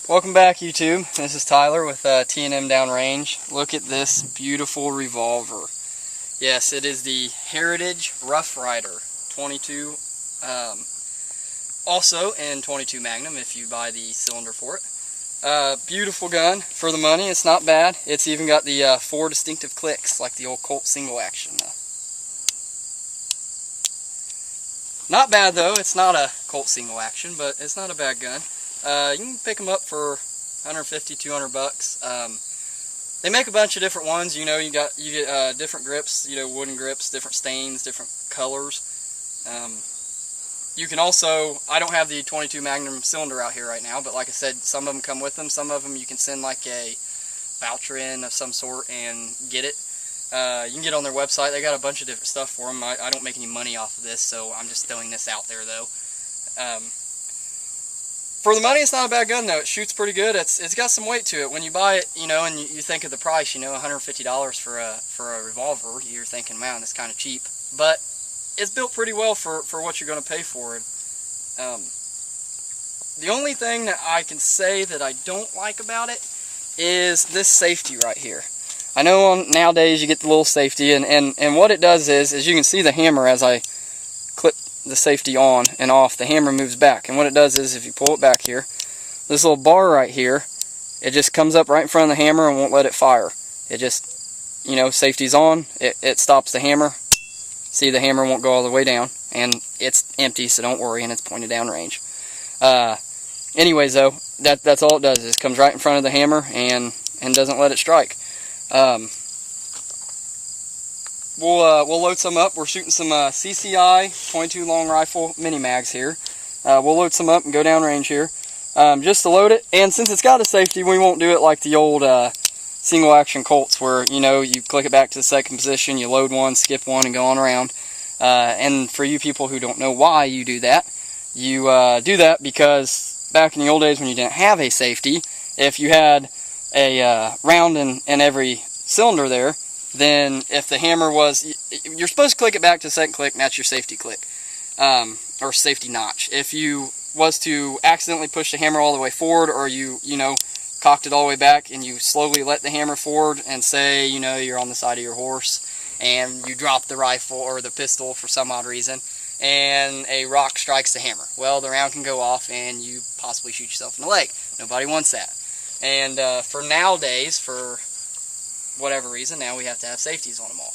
Welcome back, YouTube. This is Tyler with T&M Downrange. Look at this beautiful revolver. Yes, it is the Heritage Rough Rider 22, also in 22 Magnum if you buy the cylinder for it. Beautiful gun for the money. It's not bad. It's even got the 4 distinctive clicks like the old Colt single action. Not bad though. It's not a Colt single action, but it's not a bad gun. You can pick them up for 150, 200 bucks. They make a bunch of different ones. You know, you get different grips. You know, wooden grips, different stains, different colors. You can also, I don't have the 22 Magnum cylinder out here right now, but like I said, some of them come with them. Some of them you can send like a voucher in of some sort and get it. You can get on their website. They got a bunch of different stuff for them. I don't make any money off of this, so I'm just throwing this out there though. For the money, it's not a bad gun though. It shoots pretty good. It's got some weight to it. When you buy it, you know, and you think of the price, you know, $150 for a revolver, you're thinking, man, that's kind of cheap. But it's built pretty well for what you're going to pay for it. The only thing that I can say that I don't like about it is this safety right here. I know nowadays you get the little safety, and what it does is you can see the hammer as I clip the safety on and off, the hammer moves back, and what it does is if you pull it back here, this little bar right here, it just comes up right in front of the hammer and won't let it fire. It just, you know, safety's on, it stops the hammer. See, the hammer won't go all the way down, and it's empty, so don't worry, and it's pointed down range. Anyways though, that's all it does, is comes right in front of the hammer and doesn't let it strike. We'll load some up. We're shooting some CCI 22 long rifle mini mags here. We'll load some up and go downrange here just to load it. And since it's got a safety, we won't do it like the old single action Colts where, you know, you click it back to the second position, you load one, skip one, and go on around. And for you people who don't know why you do that, you do that because back in the old days when you didn't have a safety, if you had a round in every cylinder there, then if the hammer was, you're supposed to click it back to the second click, and that's your safety click, or safety notch. If you was to accidentally push the hammer all the way forward, or you know, cocked it all the way back, and you slowly let the hammer forward, and say, you know, you're on the side of your horse, and you drop the rifle or the pistol for some odd reason, and a rock strikes the hammer. Well, the round can go off, and you possibly shoot yourself in the leg. Nobody wants that. And for nowadays, for whatever reason, now we have to have safeties on them all.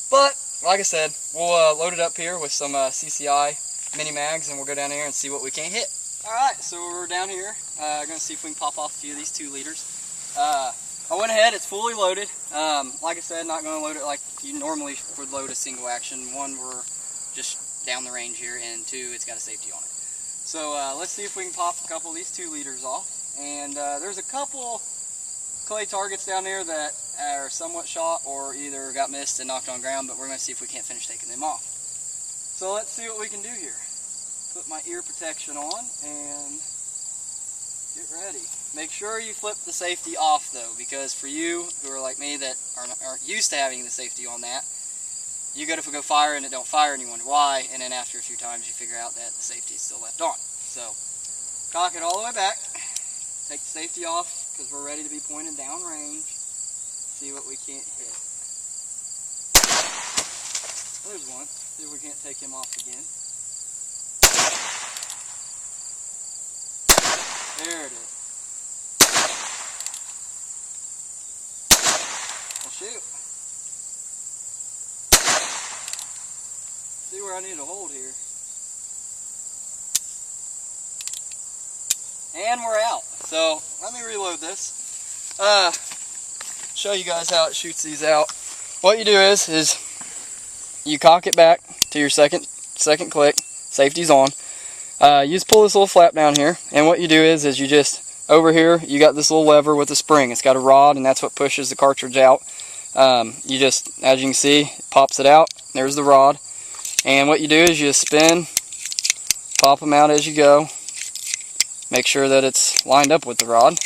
But like I said, we'll load it up here with some CCI mini mags, and we'll go down here and see what we can hit. Alright, so we're down here, going to see if we can pop off a few of these 2 liters. I went ahead, it's fully loaded. Like I said, not going to load it like you normally would load a single action. 1, we're just down the range here, and 2, it's got a safety on it. So let's see if we can pop a couple of these 2 liters off. And there's a couple clay targets down there that are somewhat shot or either got missed and knocked on ground, but we're going to see if we can't finish taking them off. So let's see what we can do here. Put my ear protection on and get ready. Make sure you flip the safety off though, because for you who are like me that aren't used to having the safety on that, you go to go fire and it don't fire and you wonder why, and then after a few times you figure out that the safety is still left on. So cock it all the way back, take the safety off, because we're ready to be pointed down range. See what we can't hit. There's one. See if we can't take him off again. There it is. Well, shoot. See where I need to hold here. And we're out. So let me reload this. Show you guys how it shoots these out. What you do is you cock it back to your second click. Safety's on. You just pull this little flap down here, and what you do is you just, over here you got this little lever with a spring. It's got a rod, and that's what pushes the cartridge out. You just, as you can see, it pops it out. There's the rod, and what you do is you just spin, pop them out as you go. Make sure that it's lined up with the rod,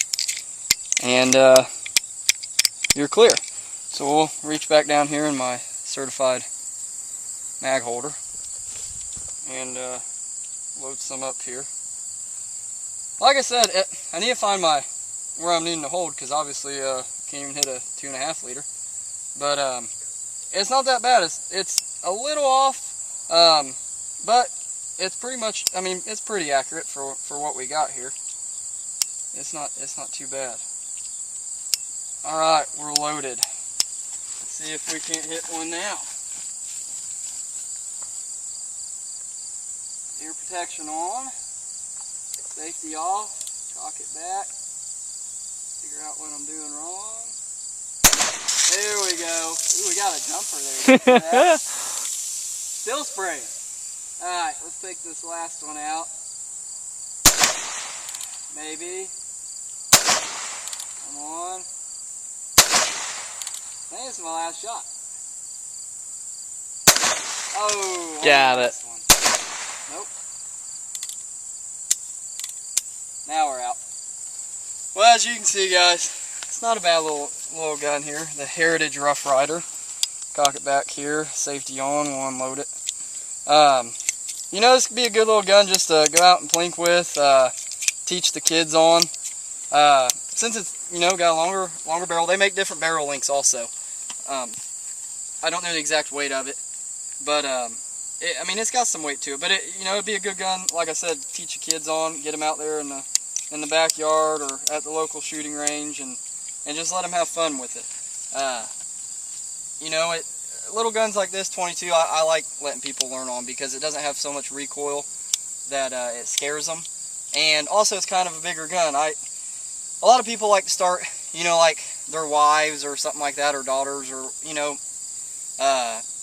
and you're clear. So we'll reach back down here in my certified mag holder and load some up here. like I said, I need to find where I'm needing to hold, because obviously can't even hit a 2.5 liter. But it's not that bad. It's a little off, but it's pretty much. I mean, it's pretty accurate for what we got here. It's not too bad. All right, we're loaded. Let's see if we can't hit one now. Ear protection on. Safety off. Cock it back. Figure out what I'm doing wrong. There we go. Ooh, we got a jumper there. Still spraying. Alright, let's take this last one out. Maybe. Come on. I think it's my last shot. Oh, got it. One. Nope. Now we're out. Well, as you can see, guys, it's not a bad little gun here. The Heritage Rough Rider. Cock it back here. Safety on. We'll unload it. You know, this could be a good little gun just to go out and plink with. Teach the kids on. Since it's, you know, got a longer barrel. They make different barrel lengths also. I don't know the exact weight of it, but I mean, it's got some weight to it. But you know, it'd be a good gun, like I said, teach the kids on, get them out there in the backyard or at the local shooting range, and just let them have fun with it. You know, little guns like this, 22, I like letting people learn on, because it doesn't have so much recoil that it scares them, and also it's kind of a bigger gun. A lot of people like to start, you know, like their wives or something like that, or daughters, or, you know,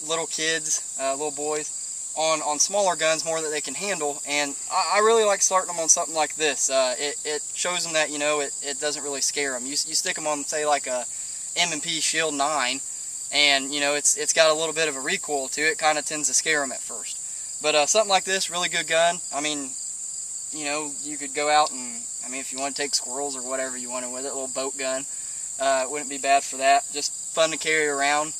little kids, little boys, on smaller guns, more that they can handle. And I really like starting them on something like this. It shows them that, you know, it doesn't really scare them. You stick them on, say, like a M&P Shield 9, and, you know, it's got a little bit of a recoil to it. Kind of tends to scare them at first. But something like this, really good gun. I mean, you know, you could go out and, I mean, if you want to take squirrels or whatever you want to with it, a little boat gun, wouldn't be bad for that. Just fun to carry around.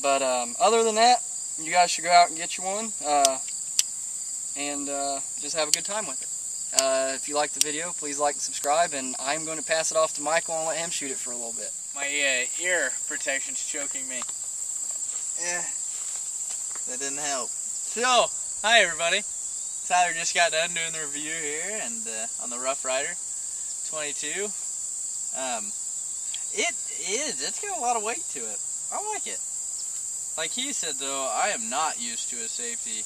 But other than that, you guys should go out and get you one, and just have a good time with it. If you liked the video, please like and subscribe, and I'm going to pass it off to Michael and let him shoot it for a little bit. My ear protection's choking me. That didn't help. So, hi everybody. Tyler just got done doing the review here, and on the Rough Rider 22. It's got a lot of weight to it. I like it. Like he said, though, I am not used to a safety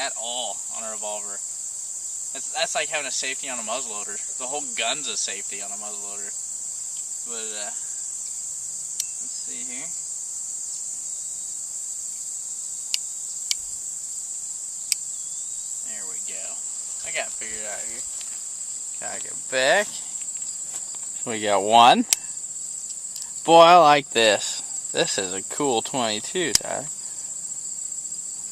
at all on a revolver. That's like having a safety on a muzzleloader. The whole gun's a safety on a muzzleloader. But let's see here. There we go. I got it figured out here. Cock it back. We got one. Boy, I like this. This is a cool 22, Tyler.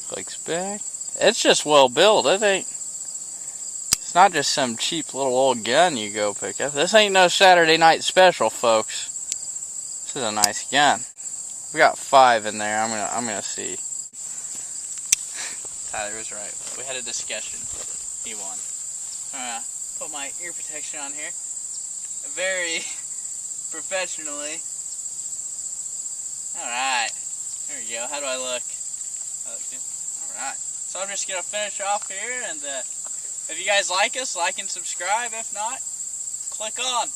Clicks back. It's just well built. It's not just some cheap little old gun you go pick up. This ain't no Saturday night special, folks. This is a nice gun. We got 5 in there. I'm gonna see. Tyler was right. We had a discussion. He won. Put my ear protection on here. Very professionally. Alright, there we go. How do I look? Alright, so I'm just going to finish off here, and if you guys like us, like and subscribe. If not, click on.